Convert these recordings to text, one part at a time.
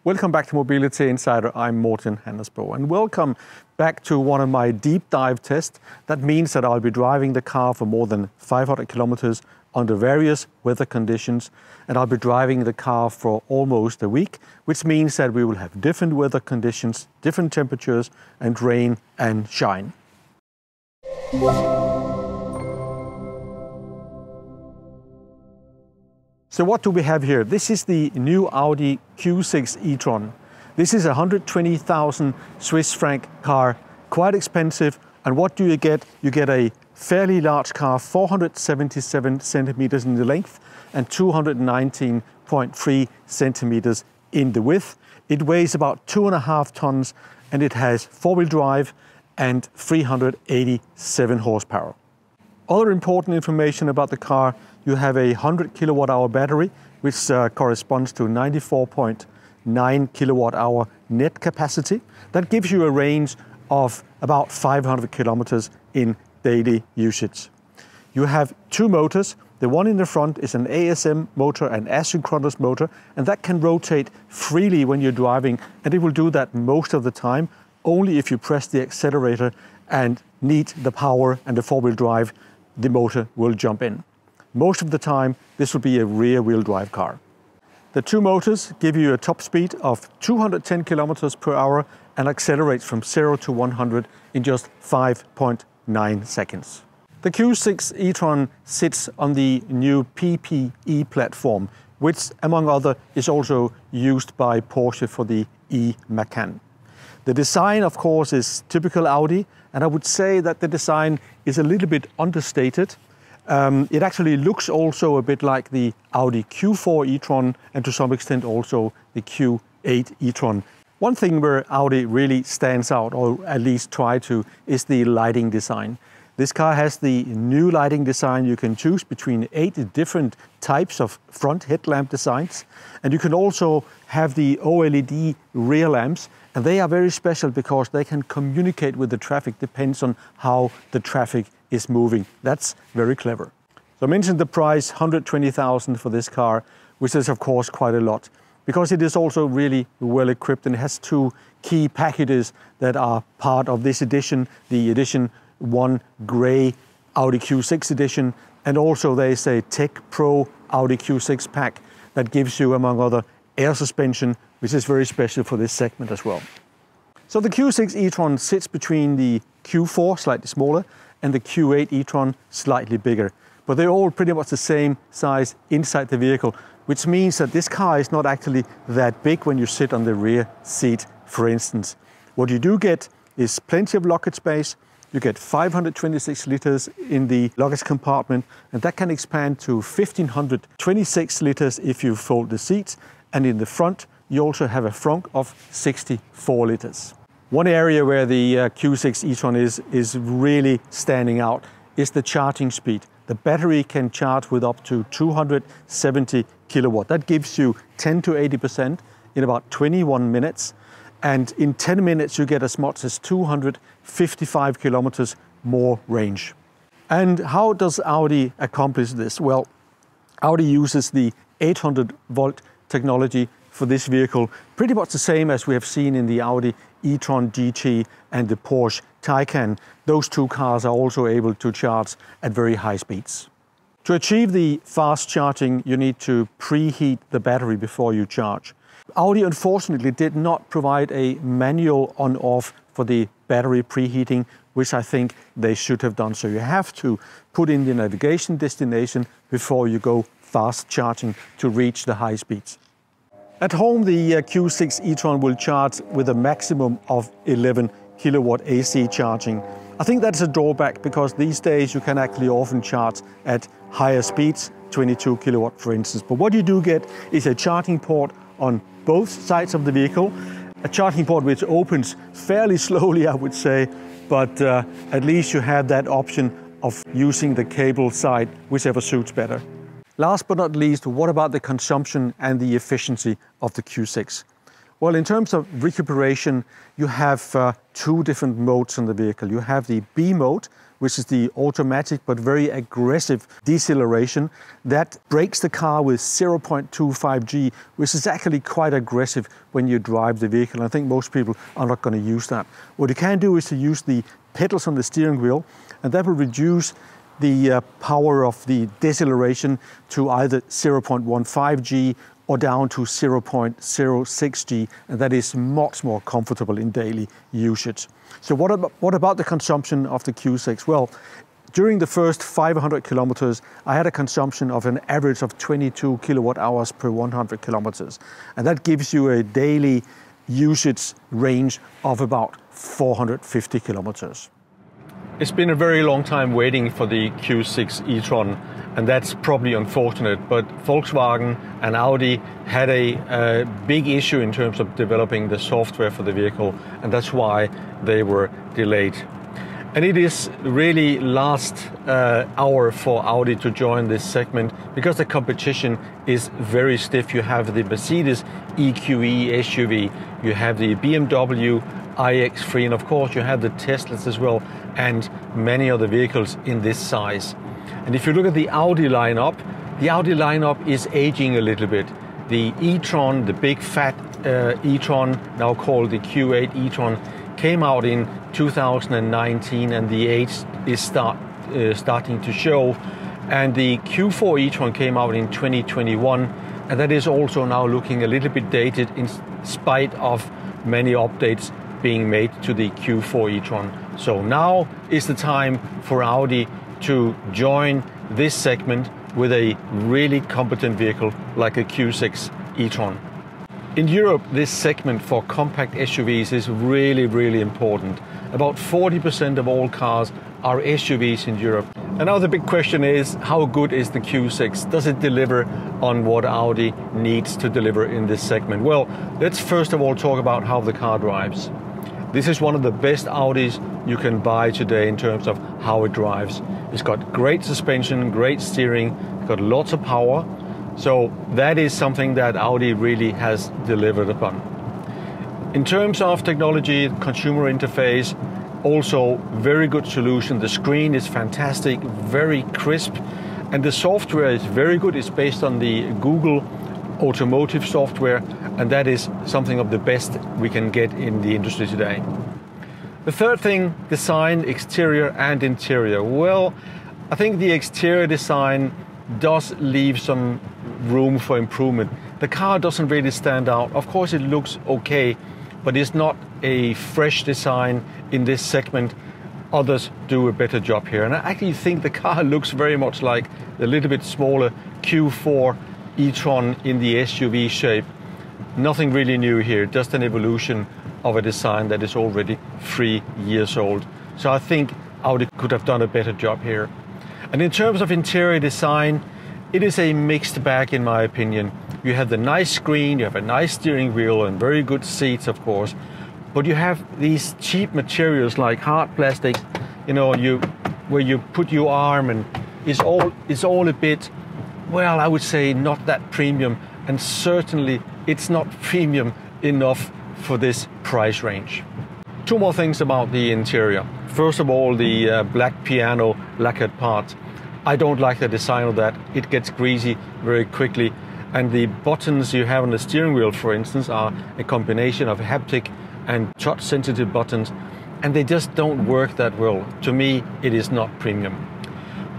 Welcome back to Mobility Insider. I'm Morten Hannesbo, and welcome back to one of my deep dive tests. That means that I'll be driving the car for more than 500 kilometers under various weather conditions, and I'll be driving the car for almost a week, which means that we will have different weather conditions, different temperatures, and rain and shine. So what do we have here? This is the new Audi Q6 e-tron. This is a 120,000 Swiss franc car, quite expensive. And what do you get? You get a fairly large car, 477 centimeters in the length and 219.3 centimeters in the width. It weighs about 2.5 tons and it has four-wheel drive and 387 horsepower. Other important information about the car: you have a 100 kilowatt hour battery, which corresponds to 94.9 kilowatt hour net capacity. That gives you a range of about 500 kilometers in daily usage. You have two motors. The one in the front is an ASM motor, an asynchronous motor, and that can rotate freely when you're driving, and it will do that most of the time. Only if you press the accelerator and need the power and the four-wheel drive, the motor will jump in. Most of the time, this will be a rear-wheel drive car. The two motors give you a top speed of 210 kilometers per hour and accelerates from 0 to 100 in just 5.9 seconds. The Q6 e-tron sits on the new PPE platform, which, among other, is also used by Porsche for the e-Macan. The design, of course, is typical Audi, and I would say that the design is a little bit understated. It actually looks also a bit like the Audi Q4 e-tron and to some extent also the Q8 e-tron. One thing where Audi really stands out, or at least try to, is the lighting design. This car has the new lighting design. You can choose between 8 different types of front headlamp designs, and you can also have the OLED rear lamps, and they are very special because they can communicate with the traffic, depends on how the traffic is moving. That's very clever. So I mentioned the price, 120,000 for this car, which is of course quite a lot, because it is also really well equipped and it has two key packages that are part of this edition, the Edition 1 Grey Audi Q6 edition, and also there is a Tech Pro Audi Q6 pack that gives you, among other, air suspension, which is very special for this segment as well. So the Q6 e-tron sits between the Q4, slightly smaller, and the Q8 e-tron, slightly bigger. But they're all pretty much the same size inside the vehicle, which means that this car is not actually that big when you sit on the rear seat, for instance. What you do get is plenty of luggage space. You get 526 liters in the luggage compartment, and that can expand to 1,526 liters if you fold the seats. And in the front, you also have a frunk of 64 liters. One area where the Q6 e-tron is really standing out is the charging speed. The battery can charge with up to 270 kilowatt. That gives you 10 to 80% in about 21 minutes. And in 10 minutes, you get as much as 255 kilometers more range. And how does Audi accomplish this? Well, Audi uses the 800 volt technology for this vehicle, pretty much the same as we have seen in the Audi e-tron GT and the Porsche Taycan. Those two cars are also able to charge at very high speeds. To achieve the fast charging, you need to preheat the battery before you charge. Audi unfortunately did not provide a manual on-off for the battery preheating, which I think they should have done. So you have to put in the navigation destination before you go fast charging to reach the high speeds. At home, the Q6 e-tron will charge with a maximum of 11 kilowatt AC charging. I think that's a drawback because these days you can actually often charge at higher speeds, 22 kilowatt for instance. But what you do get is a charging port on both sides of the vehicle, a charging port which opens fairly slowly, I would say, but at least you have that option of using the cable side, whichever suits better. Last but not least, what about the consumption and the efficiency of the Q6? Well, in terms of recuperation, you have two different modes in the vehicle. You have the B mode, which is the automatic but very aggressive deceleration. That brakes the car with 0.25 G, which is actually quite aggressive when you drive the vehicle. I think most people are not going to use that. What you can do is to use the pedals on the steering wheel, and that will reduce the power of the deceleration to either 0.15 G or down to 0.06 G, and that is much more comfortable in daily usage. So what about the consumption of the Q6? Well, during the first 500 kilometers, I had a consumption of an average of 22 kilowatt hours per 100 kilometers. And that gives you a daily usage range of about 450 kilometers. It's been a very long time waiting for the Q6 e-tron, and that's probably unfortunate, but Volkswagen and Audi had a big issue in terms of developing the software for the vehicle, and that's why they were delayed. And it is really last hour for Audi to join this segment because the competition is very stiff. You have the Mercedes EQE SUV, you have the BMW iX3, and of course you have the Teslas as well, and many other vehicles in this size. And if you look at the Audi lineup is aging a little bit. The e-tron, the big fat e-tron, now called the Q8 e-tron, came out in 2019, and the age is starting to show. And the Q4 e-tron came out in 2021, and that is also now looking a little bit dated in spite of many updates being made to the Q4 e-tron. So now is the time for Audi to join this segment with a really competent vehicle like a Q6 e-tron. In Europe, this segment for compact SUVs is really, really important. About 40% of all cars are SUVs in Europe. And now the big question is, how good is the Q6? Does it deliver on what Audi needs to deliver in this segment? Well, let's first of all talk about how the car drives. This is one of the best Audis you can buy today in terms of how it drives. It's got great suspension, great steering, it's got lots of power. So that is something that Audi really has delivered upon. In terms of technology, consumer interface, also very good solution. The screen is fantastic, very crisp, and the software is very good. It's based on the Google automotive software, and that is something of the best we can get in the industry today. The third thing, design, exterior and interior. Well, I think the exterior design does leave some room for improvement. The car doesn't really stand out. Of course it looks okay, but it's not a fresh design in this segment. Others do a better job here. And I actually think the car looks very much like the little bit smaller Q4 e-tron in the SUV shape. Nothing really new here, just an evolution of a design that is already 3 years old. So I think Audi could have done a better job here. And in terms of interior design, it is a mixed bag in my opinion. You have the nice screen, you have a nice steering wheel and very good seats, of course, but you have these cheap materials like hard plastic, you know, where you put your arm, and it's all a bit, well, I would say not that premium, and certainly it's not premium enough for this price range. Two more things about the interior. First of all, the black piano lacquered part. I don't like the design of that. It gets greasy very quickly, and the buttons you have on the steering wheel, for instance, are a combination of haptic and touch sensitive buttons, and they just don't work that well. To me, it is not premium.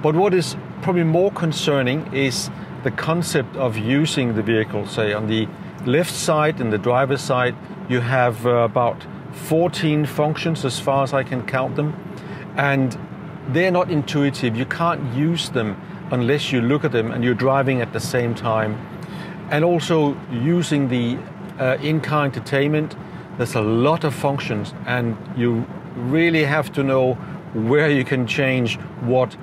But what is probably more concerning is the concept of using the vehicle. Say on the left side and the driver's side, you have about 14 functions as far as I can count them, and they're not intuitive. You can't use them unless you look at them and you're driving at the same time. And also using the in-car entertainment, there's a lot of functions, and you really have to know where you can change what.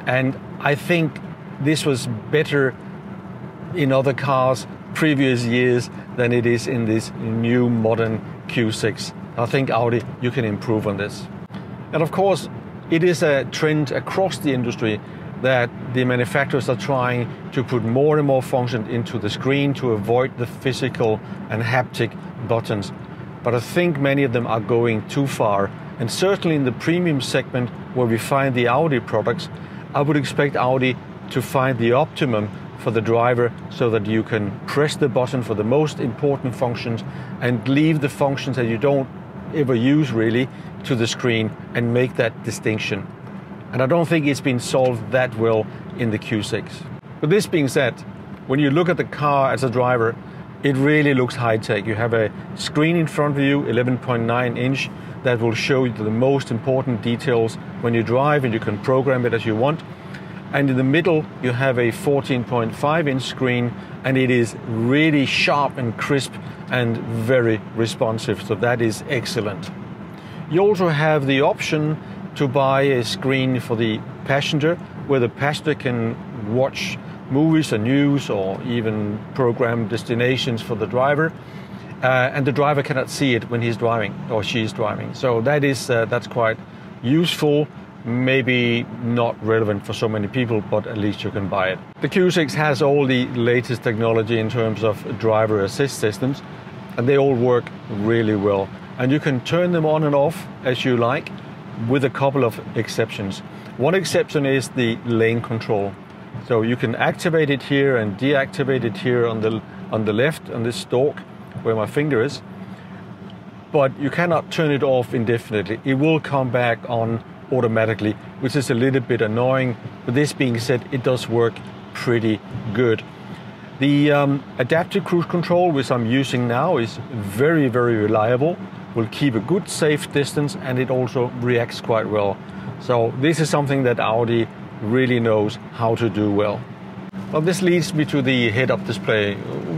And I think this was better in other cars previous years than it is in this new modern Q6. I think Audi, you can improve on this. And of course, it is a trend across the industry that the manufacturers are trying to put more and more function into the screen to avoid the physical and haptic buttons. But I think many of them are going too far. And certainly in the premium segment where we find the Audi products, I would expect Audi to find the optimum for the driver so that you can press the button for the most important functions and leave the functions that you don't ever use really to the screen and make that distinction. And I don't think it's been solved that well in the Q6. But this being said, when you look at the car as a driver, it really looks high-tech. You have a screen in front of you, 11.9 inch, that will show you the most important details when you drive, and you can program it as you want. And in the middle, you have a 14.5 inch screen, and it is really sharp and crisp and very responsive. So that is excellent. You also have the option to buy a screen for the passenger, where the passenger can watch movies or news or even program destinations for the driver. And the driver cannot see it when he's driving or she's driving. So that is that's quite useful. Maybe not relevant for so many people, but at least you can buy it. The Q6 has all the latest technology in terms of driver assist systems, and they all work really well. And you can turn them on and off as you like, with a couple of exceptions. One exception is the lane control. So you can activate it here and deactivate it here on the left, on this stalk where my finger is, but you cannot turn it off indefinitely. It will come back on automatically, which is a little bit annoying. But this being said, it does work pretty good. The adaptive cruise control, which I'm using now, is very, very reliable, will keep a good safe distance, and it also reacts quite well. So this is something that Audi really knows how to do well. Well, this leads me to the head-up display,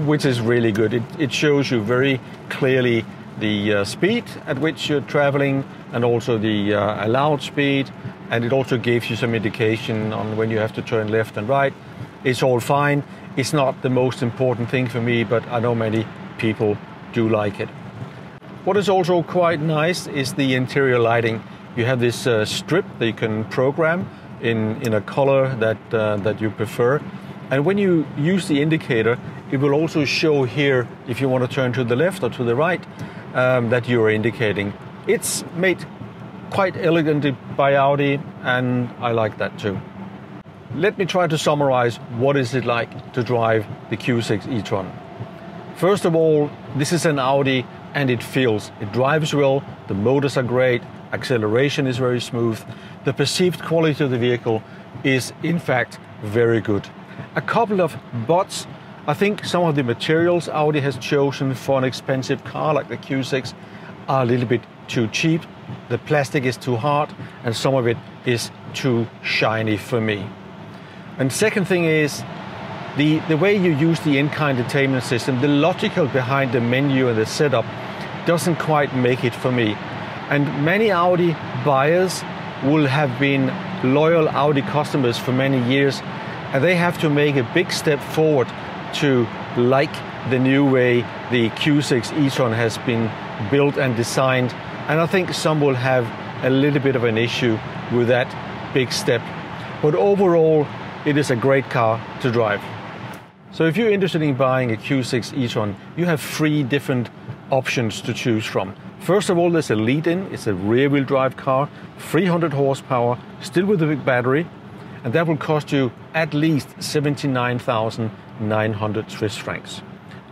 which is really good. It shows you very clearly the speed at which you're traveling, and also the allowed speed, and it also gives you some indication on when you have to turn left and right. It's all fine. It's not the most important thing for me, but I know many people do like it. What is also quite nice is the interior lighting. You have this strip that you can program in a color that you prefer. And when you use the indicator, it will also show here if you want to turn to the left or to the right, that you are indicating. It's made quite elegantly by Audi, and I like that too. Let me try to summarize what is it like to drive the Q6 e-tron. First of all, this is an Audi, and it drives well, the motors are great, acceleration is very smooth, the perceived quality of the vehicle is in fact very good. A couple of buts. I think some of the materials Audi has chosen for an expensive car like the Q6 are a little bit too cheap. The plastic is too hard, and some of it is too shiny for me. And second thing is, the way you use the in-car entertainment system, the logical behind the menu and the setup doesn't quite make it for me. And many Audi buyers will have been loyal Audi customers for many years, and they have to make a big step forward to like the new way the Q6 e-tron has been built and designed. And I think some will have a little bit of an issue with that big step. But overall, it is a great car to drive. So if you're interested in buying a Q6 e-tron, you have 3 different options to choose from. First of all, there's a lead-in. It's a rear-wheel drive car, 300 horsepower, still with a big battery, and that will cost you at least 79,900 Swiss francs.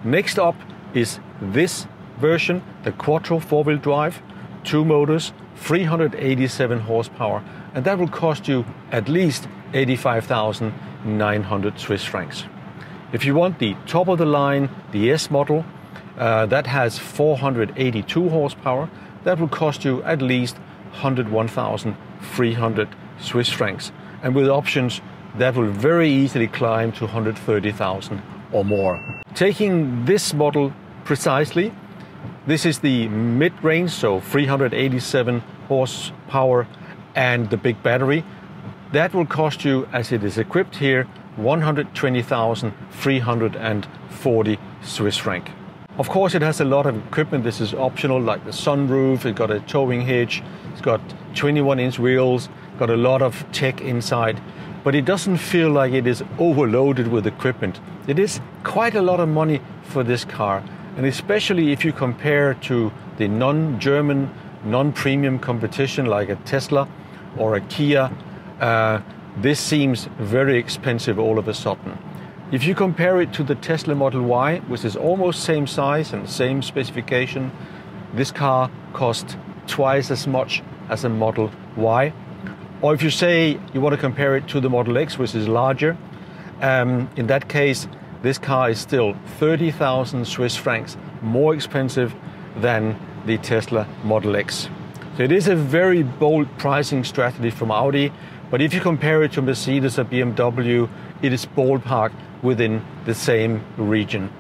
Next up is this version, the quattro 4-wheel drive, 2 motors, 387 horsepower, and that will cost you at least 85,900 Swiss francs. If you want the top of the line, the S model, that has 482 horsepower, that will cost you at least 101,300 Swiss francs. And with options, that will very easily climb to 130,000 or more. Taking this model precisely, this is the mid-range, so 387 horsepower and the big battery. That will cost you, as it is equipped here, 120,340 Swiss franc. Of course, it has a lot of equipment. This is optional, like the sunroof. It's got a towing hitch. It's got 21-inch wheels. Got a lot of tech inside. but it doesn't feel like it is overloaded with equipment. It is quite a lot of money for this car, and especially if you compare to the non-German, non-premium competition like a Tesla or a Kia, this seems very expensive all of a sudden. If you compare it to the Tesla Model Y, which is almost same size and same specification, this car costs twice as much as a Model Y. Or if you say you want to compare it to the Model X, which is larger, in that case, this car is still 30,000 Swiss francs more expensive than the Tesla Model X. So it is a very bold pricing strategy from Audi, but if you compare it to Mercedes or BMW, it is ballpark within the same region.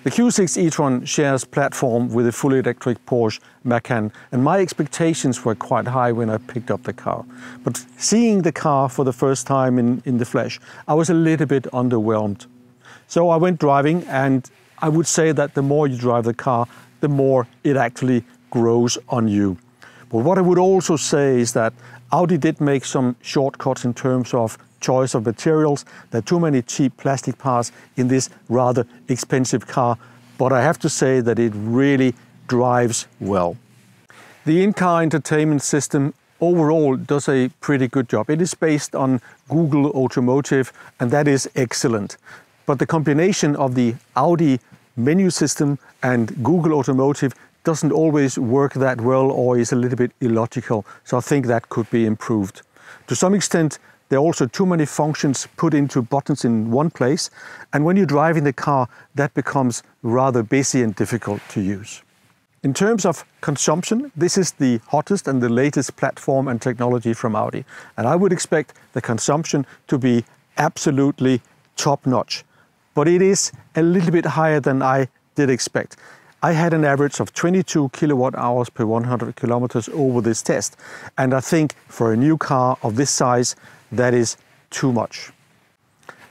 The Q6 e-tron shares platform with a fully electric Porsche Macan, and my expectations were quite high when I picked up the car. But seeing the car for the first time in the flesh, I was a little bit underwhelmed. So I went driving, and I would say that the more you drive the car, the more it actually grows on you. But what I would also say is that Audi did make some shortcuts in terms of choice of materials. There are too many cheap plastic parts in this rather expensive car, but I have to say that it really drives well. The in-car entertainment system overall does a pretty good job. It is based on Google Automotive, and that is excellent. But the combination of the Audi menu system and Google Automotive doesn't always work that well, or is a little bit illogical. So I think that could be improved. To some extent, there are also too many functions put into buttons in one place, and when you drive in the car, that becomes rather busy and difficult to use. In terms of consumption, this is the hottest and the latest platform and technology from Audi, and I would expect the consumption to be absolutely top-notch. But it is a little bit higher than I did expect. I had an average of 22 kilowatt hours per 100 kilometers over this test, and I think for a new car of this size, that is too much.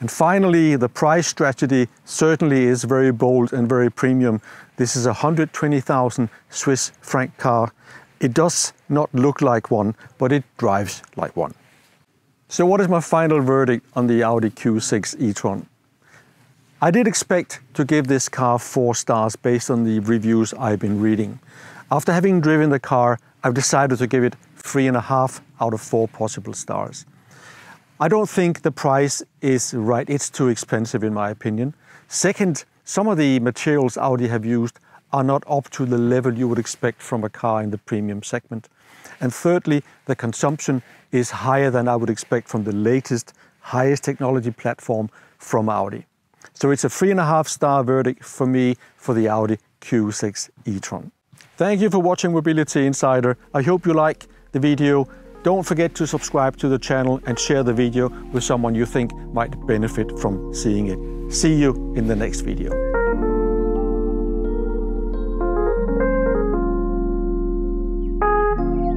And finally, the price strategy certainly is very bold and very premium. This is a 120,000 Swiss franc car. It does not look like one, but it drives like one. So what is my final verdict on the Audi Q6 e-tron? I did expect to give this car 4 stars based on the reviews I've been reading. After having driven the car, I've decided to give it 3.5 out of 4 possible stars. I don't think the price is right. It's too expensive in my opinion. Second, some of the materials Audi have used are not up to the level you would expect from a car in the premium segment. And thirdly, the consumption is higher than I would expect from the latest, highest technology platform from Audi. So it's a 3.5 star verdict for me for the Audi Q6 e-tron. Thank you for watching Mobility Insider. I hope you like the video. Don't forget to subscribe to the channel and share the video with someone you think might benefit from seeing it. See you in the next video.